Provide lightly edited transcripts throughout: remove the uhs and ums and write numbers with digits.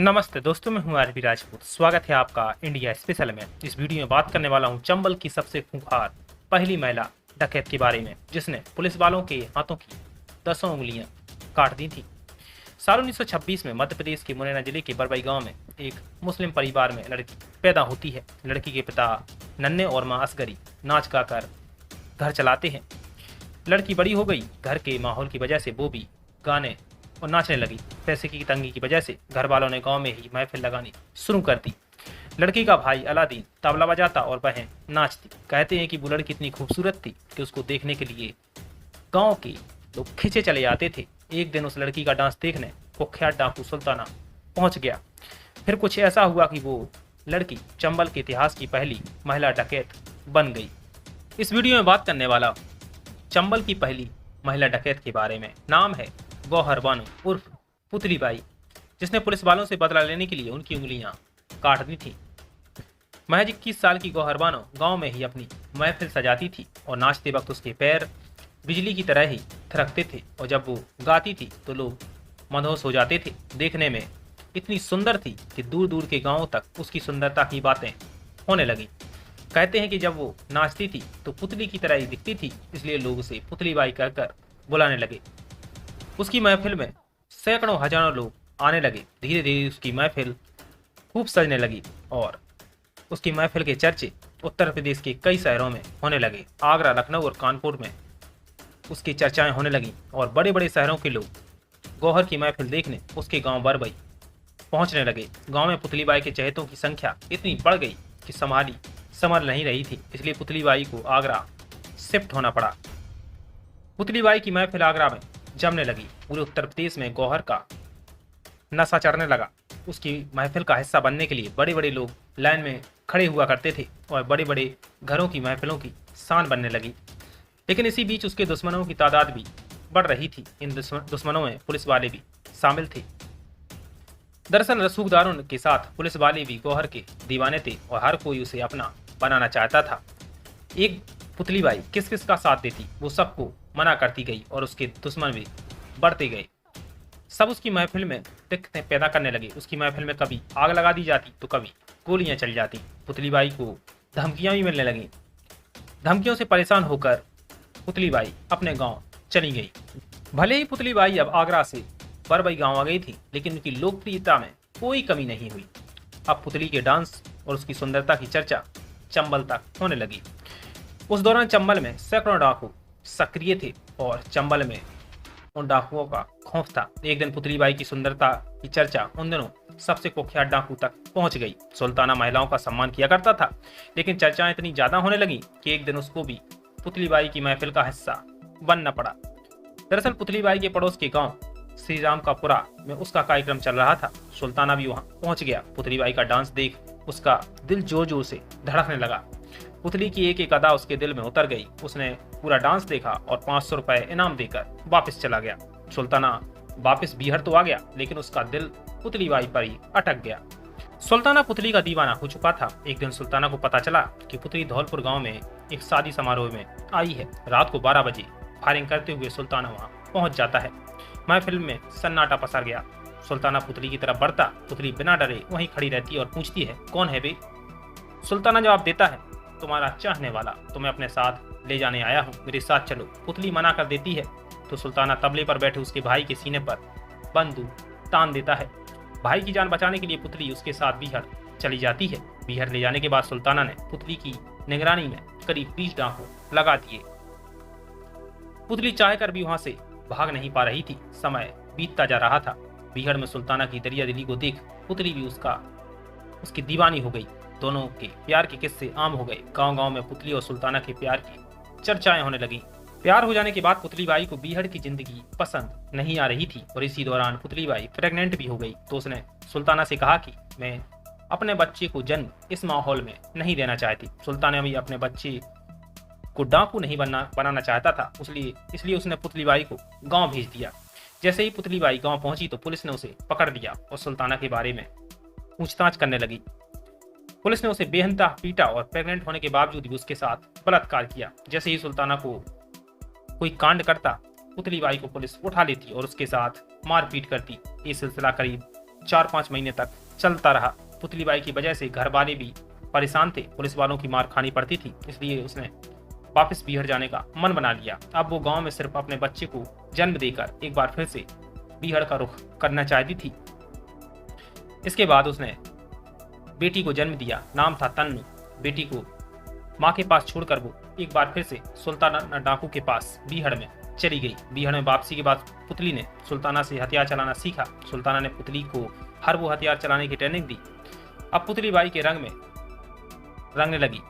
नमस्ते दोस्तों, मैं हूं आरपी राजपूत। स्वागत है आपका इंडिया स्पेशल में। इस वीडियो में बात करने वाला हूं चंबल की सबसे खूंखार पहली महिला डकैत के बारे में, जिसने पुलिस वालों के हाथों की 10 उंगलियां काट दी थी। साल 1926 में मध्य प्रदेश के मुरैना जिले के बरबई गांव में एक मुस्लिम परिवार में लड़की पैदा होती है। लड़की के पिता नन्हे और मां असगरी नाच गाकर घर चलाते हैं। लड़की बड़ी हो गई। घर के माहौल की वजह से वो भी गाने और नाचने लगी। पैसे की तंगी की वजह से घर वालों ने गांव में ही महफिल लगानी शुरू कर दी। लड़की का भाई अलादीन तबला बजाता और बहन नाचती। कहते हैं कि वो लड़की इतनी खूबसूरत थी कि उसको देखने के लिए गांव के लोग खींचे चले आते थे। एक दिन उस लड़की का डांस देखने कुख्यात डाकू सुल्ताना पहुंच गया। फिर कुछ ऐसा हुआ कि वो लड़की चंबल के इतिहास की पहली महिला डकैत बन गई। इस वीडियो में बात करने वाला चंबल की पहली महिला डकैत के बारे में। नाम है गौहर बानो उर्फ पुतली बाई, जिसने पुलिस वालों से बदला लेने के लिए उनकी उंगलियां काट दी थी। महज 21 साल की गौहर बानो गांव में ही अपनी महफिल सजाती थी और नाचते वक्त उसके पैर बिजली की तरह ही थिरकते थे और जब वो गाती थी तो लोग मदहोश हो जाते थे। देखने में इतनी सुंदर थी कि दूर दूर के गांवों तक उसकी सुंदरता की बातें होने लगी। कहते हैं कि जब वो नाचती थी तो पुतली की तरह ही दिखती थी, इसलिए लोग उसे पुतली बाई कहकर बुलाने लगे। उसकी महफिल में सैकड़ों हजारों लोग आने लगे। धीरे धीरे उसकी महफिल खूब सजने लगी और उसकी महफिल के चर्चे उत्तर प्रदेश के कई शहरों में होने लगे। आगरा, लखनऊ और कानपुर में उसकी चर्चाएं होने लगी और बड़े बड़े शहरों के लोग गौहर की महफिल देखने उसके गांव बरबई पहुंचने लगे। गांव में पुतली बाई के चहेतों की संख्या इतनी बढ़ गई कि संभल नहीं रही थी, इसलिए पुतली बाई को आगरा शिफ्ट होना पड़ा। पुतली बाई की महफिल आगरा में जमने लगी। पूरे उत्तर प्रदेश में गौहर का नशा चढ़ने लगा। उसकी महफिल का हिस्सा बनने के लिए बड़े बड़े लोग लाइन में खड़े हुआ करते थे और बड़े बड़े घरों की महफिलों की शान बनने लगी। लेकिन इसी बीच उसके दुश्मनों की तादाद भी बढ़ रही थी। इन दुश्मनों में पुलिस वाले भी शामिल थे। दरअसल रसूखदारों के साथ पुलिस वाले भी गौहर के दीवाने थे और हर कोई उसे अपना बनाना चाहता था। एक पुतली बाई किस किस का साथ देती, वो सबको मना करती गई और उसके दुश्मन भी बढ़ते गए। सब उसकी महफिल में दिक्कतें पैदा करने लगे। उसकी महफिल में कभी आग लगा दी जाती तो कभी गोलियां चल जाती। पुतली बाई को धमकियां भी मिलने लगीं। धमकियों से परेशान होकर पुतली बाई अपने गांव चली गई। भले ही पुतली बाई अब आगरा से बरबई गांव आ गई थी, लेकिन उनकी लोकप्रियता में कोई कमी नहीं हुई। अब पुतली के डांस और उसकी सुंदरता की चर्चा चंबल तक होने लगी। उस दौरान चंबल में सैकड़ों डाकू सक्रिय थे और चंबल में उन डाकुओं का खौफ था। एक दिन पुतली बाई की सुंदरता की चर्चा उन दिनों सबसे कुख्यात डाकू तक पहुंच गई। सुल्ताना महिलाओं का सम्मान किया करता था, लेकिन चर्चाएं इतनी ज्यादा होने लगी कि एक दिन उसको भी पुतली बाई की महफिल का हिस्सा बनना पड़ा। दरअसल पुतली बाई के पड़ोस के गांव श्री राम का पुरा में उसका कार्यक्रम चल रहा था। सुल्ताना भी वहां पहुंच गया। पुतली बाई का डांस देख उसका दिल जोर जोर से धड़कने लगा। पुतली की एक एक अदा उसके दिल में उतर गई। उसने पूरा डांस देखा और 500 रुपए इनाम देकर वापस चला गया। सुल्ताना वापस बीहड़ तो आ गया, लेकिन उसका दिल पुतली बाई पर ही अटक गया। सुल्ताना पुतली का दीवाना हो चुका था। एक दिन सुल्ताना को पता चला कि पुतली धौलपुर गांव में एक शादी समारोह में आई है। रात को 12 बजे फायरिंग करते हुए सुल्ताना वहां पहुंच जाता है। महफिल में सन्नाटा पसर गया। सुल्ताना पुतली की तरफ बढ़ता। पुतली बिना डरे वहीं खड़ी रहती और पूछती है, कौन है बे? सुल्ताना जवाब देता है, तुम्हारा चाहने वाला, तुम्हें अपने साथ ले जाने आया हूँ, मेरे साथ चलो। पुतली मना कर देती है तो सुल्ताना तबले पर बैठे उसके भाई के सीने पर बंदूक तान देता है। भाई की जान बचाने के लिए पुतली उसके साथ बीहड़ चली जाती है। बीहड़ ले जाने के बाद सुल्ताना ने पुतली की निगरानी में करीब 20 डाकू लगा दिए। पुतली चाहकर भी वहां से भाग नहीं पा रही थी। समय बीतता जा रहा था। बीहड़ में सुल्ताना की दरिया दिली को देख पुतली भी उसकी दीवानी हो गई। दोनों के प्यार के किस्से आम हो गए। गांव गांव में पुतली और सुल्ताना के प्यार की चर्चाएं होने लगी। प्यार हो जाने के बाद पुतली बाई को बीहड़ की जिंदगी पसंद नहीं आ रही थी और इसी दौरान पुतली बाई प्रेग्नेंट भी हो गई। तो उसने सुल्ताना से कहा कि मैं अपने बच्चे को जन्म इस माहौल में नहीं देना चाहती। सुल्ताना भी अपने बच्चे को डाकू नहीं बनाना चाहता था, इसलिए उसने पुतली बाई को गाँव भेज दिया। जैसे ही पुतली बाई गाँव पहुंची तो पुलिस ने उसे पकड़ लिया और सुल्ताना के बारे में पूछताछ करने लगी। पुलिस ने उसे बेहनता पीटा और प्रेग्नेंट होने के बावजूद भी उसके साथ बलात्कार किया। जैसे ही सुल्ताना को कोई कांड करता, पुतली बाई को पुलिस उठा लेती और उसके साथ मारपीट करती। ये सिलसिला करीब 4-5 महीने तक चलता रहा। पुतली बाई की वजह से घर वाले भी परेशान थे, पुलिस वालों की मार खानी पड़ती थी, इसलिए उसने वापस बीहड़ जाने का मन बना लिया। अब वो गांव में सिर्फ अपने बच्चे को जन्म देकर एक बार फिर से बीहड़ का रुख करना चाहती थी। इसके बाद उसने बेटी को जन्म दिया, नाम था तन्नू। बेटी को माँ के पास छोड़कर वो एक बार फिर से सुल्ताना डाकू के पास बीहड़ में चली गई। बीहड़ में वापसी के बाद पुतली ने सुल्ताना से हथियार चलाना सीखा। सुल्ताना ने पुतली को हर वो हथियार चलाने की ट्रेनिंग दी। अब पुतली बाई के रंग में रंगने लगी।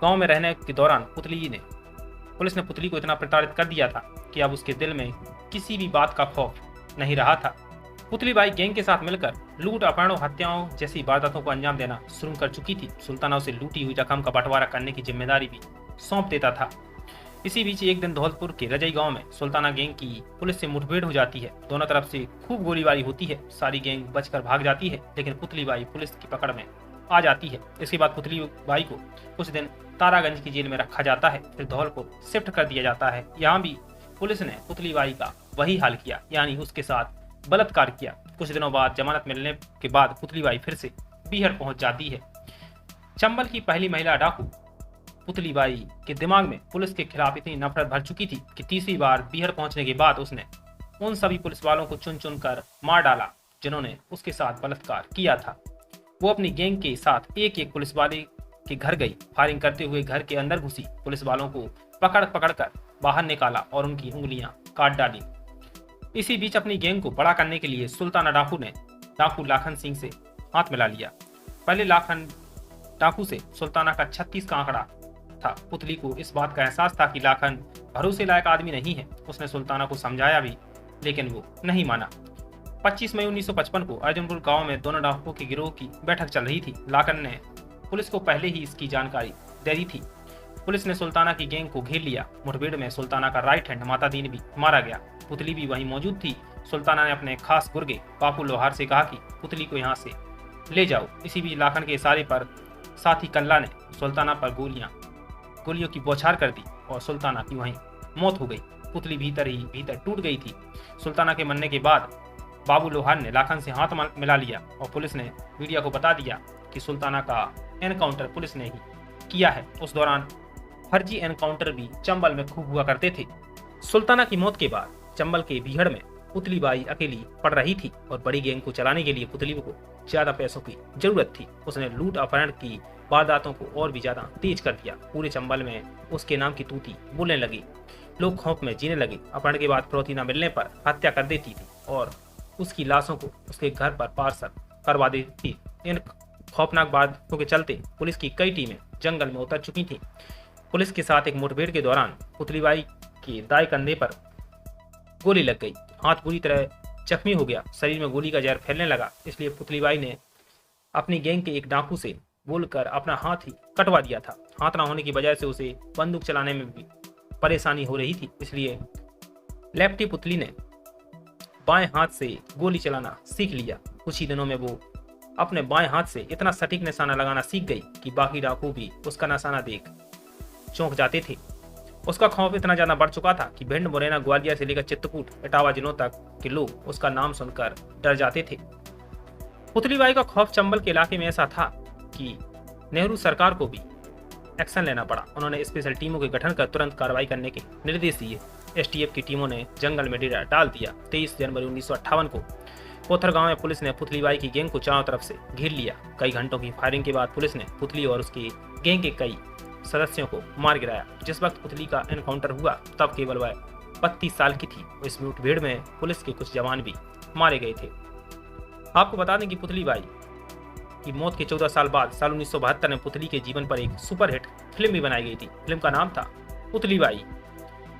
गांव में रहने के दौरान पुलिस ने पुतली को इतना प्रताड़ित कर दिया था कि अब उसके दिल में किसी भी बात का खौफ नहीं रहा था। पुतली बाई गैंग के साथ मिलकर लूट, अपहरण, हत्याओं जैसी वारदातों को अंजाम देना शुरू कर चुकी थी। सुल्ताना उसे लूटी हुई रकम का बंटवारा करने की जिम्मेदारी भी सौंप देता था। इसी बीच एक दिन धौलपुर के रजई गांव में सुल्ताना गैंग की पुलिस से मुठभेड़ हो जाती है। दोनों तरफ से खूब गोलीबारी होती है। सारी गैंग बचकर भाग जाती है, लेकिन पुतली बाई पुलिस की पकड़ में आ जाती है। इसके बाद पुतली बाई को कुछ दिन तारागंज की जेल में रखा जाता है, फिर धौलपुर शिफ्ट कर दिया जाता है। यहाँ भी पुलिस ने पुतली बाई का वही हाल किया, यानी उसके साथ बलात्कार किया। कुछ दिनों बाद जमानत मिलने के बाद पुतली बाई फिर से बीहड़ पहुंच जाती है। चंबल की पहली महिला डाकू पुतली बाई के दिमाग में पुलिस के खिलाफ इतनी नफरत भर चुकी थी कि तीसरी बार बीहड़ पहुंचने के बाद उसने उन सभी पुलिस वालों को चुन चुन कर मार डाला जिन्होंने उसके साथ बलात्कार किया था। वो अपनी गैंग के साथ एक एक पुलिस वाले के घर गई, फायरिंग करते हुए घर के अंदर घुसी, पुलिस वालों को पकड़ कर बाहर निकाला और उनकी उंगलियां काट डाली। इसी बीच अपनी गैंग को बड़ा करने के लिए सुल्ताना डाकू ने डाकू लाखन सिंह से हाथ मिला लिया। पहले लाखन डाकू से सुल्ताना का 36 का आंकड़ा था। पुतली को इस बात का एहसास था कि लाखन भरोसे लायक आदमी नहीं है। उसने सुल्ताना को समझाया भी, लेकिन वो नहीं माना। 25 मई 1955 को अर्जुनपुर गांव में दोनों डाकुओं के गिरोह की बैठक चल रही थी। लाखन ने पुलिस को पहले ही इसकी जानकारी दे दी थी। पुलिस ने सुल्ताना की गैंग को घेर लिया। मुठभेड़ में सुल्ताना का राइट हैंड माता दीन भी मारा गया। पुतली भी वहीं मौजूद थी। सुल्ताना ने अपने खास गुर्गे बापू लोहार से कहा कि पुतली को यहाँ से ले जाओ। इसी बीच लाखन के इशारे पर साथी कल्ला ने सुल्ताना पर गोलियों की बौछार कर दी और सुल्ताना की वहीं मौत हो गई। पुतली भीतर टूट गई थी। सुल्ताना के मरने के बाद बाबू लोहार ने लाखन से हाथ मिला लिया और पुलिस ने मीडिया को बता दिया कि सुल्ताना का एनकाउंटर पुलिस ने ही किया है। उस दौरान फर्जी एनकाउंटर भी चंबल में खूब हुआ करते थे। सुल्ताना की मौत के बाद चंबल के बीहड़ में पुतली बाई अकेली पड़ रही थी और बड़ी गैंग को चलाने के लिए पुतली को ज्यादा पैसों की जरूरत थी। उसने लूट, अपहरण की वारदातों को और भी ज्यादा तेज कर दिया। पूरे चंबल में उसके नाम की तूती बोलने लगी। लोग खौफ में जीने लगे। अपहरण के बाद फिरौती न मिलने पर हत्या कर देती थी और उसकी लाशों को उसके घर पर पार्सल करवा देती। इन खौफनाक बातों के चलते पुलिस की कई टीमें जंगल में उतर चुकी थीं। पुलिस के साथ एक मुठभेड़ के दौरान पुतली बाई के दाएं कंधे पर गोली लग गई। हाथ पूरी तरह जख्मी हो गया। शरीर में गोली का जहर फैलने लगा। इसलिए पुतली बाई ने अपनी गैंग के एक डाकू से बोलकर अपना हाथ ही कटवा दिया था। हाथ ना होने की वजह से उसे बंदूक चलाने में भी परेशानी हो रही थी। इसलिए लेफ्टी पुतली ने बाएं हाथ से गोली चलाना सीख लिया। कुछ ही दिनों में वो अपने बाएं हाथ से इतना सटीक निशाना लगाना सीख गई कि बाकी डाकू भी उसका निशाना देख चौंक जाते थे। उसका खौफ इतना ज्यादा बढ़ चुका था कि भिंड, मुरैना, ग्वालियर से लेकर चित्रकूट, इटावा जिलों तक के लोग उसका नाम सुनकर डर जाते थे। पुतली बाई का खौफ चंबल के इलाके में ऐसा था कि नेहरू सरकार को भी एक्शन लेना पड़ा। उन्होंने स्पेशल टीमों के गठन कर तुरंत कार्रवाई करने के निर्देश दिए। एसटीएफ की टीमों ने जंगल में डेरा डाल दिया। 23 जनवरी 1958 को पोथर गांव में पुलिस ने पुतली बाई की गैंग को चारों तरफ से घेर लिया। कई घंटों की फायरिंग के बाद पुलिस ने पुतली और उसकी गैंग के कई सदस्यों को मार गिराया। जिस वक्त पुतली का एनकाउंटर हुआ तब केवल वह 32 साल की थी। इस मुठभेड़ में पुलिस के कुछ जवान भी मारे गए थे। आपको बता दें कि पुतली बाई की मौत के 14 साल बाद साल 1972 में पुतली के जीवन पर एक सुपरहिट फिल्म भी बनाई गई थी। फिल्म का नाम था पुतली बाई।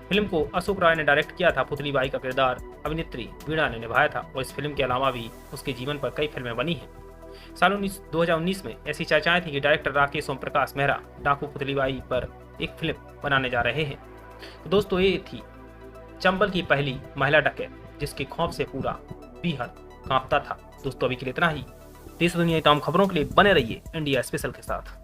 फिल्म को अशोक राय ने डायरेक्ट किया था। पुतली बाई का किरदार अभिनेत्री वीणा ने निभाया था और इस फिल्म के अलावा भी उसके जीवन पर कई फिल्में बनी हैं। साल 2019 में ऐसी चर्चाएं थी कि डायरेक्टर राकेश ओम प्रकाश मेहरा डाकू पुतली बाई पर एक फिल्म बनाने जा रहे हैं। तो दोस्तों, ये थी चंबल की पहली महिला डकैत जिसके खौफ से पूरा बीहड़ कांपता था। दोस्तों, अभी के लिए इतना ही। देश दुनिया की तमाम खबरों के लिए बने रहिए इंडिया स्पेशल के साथ।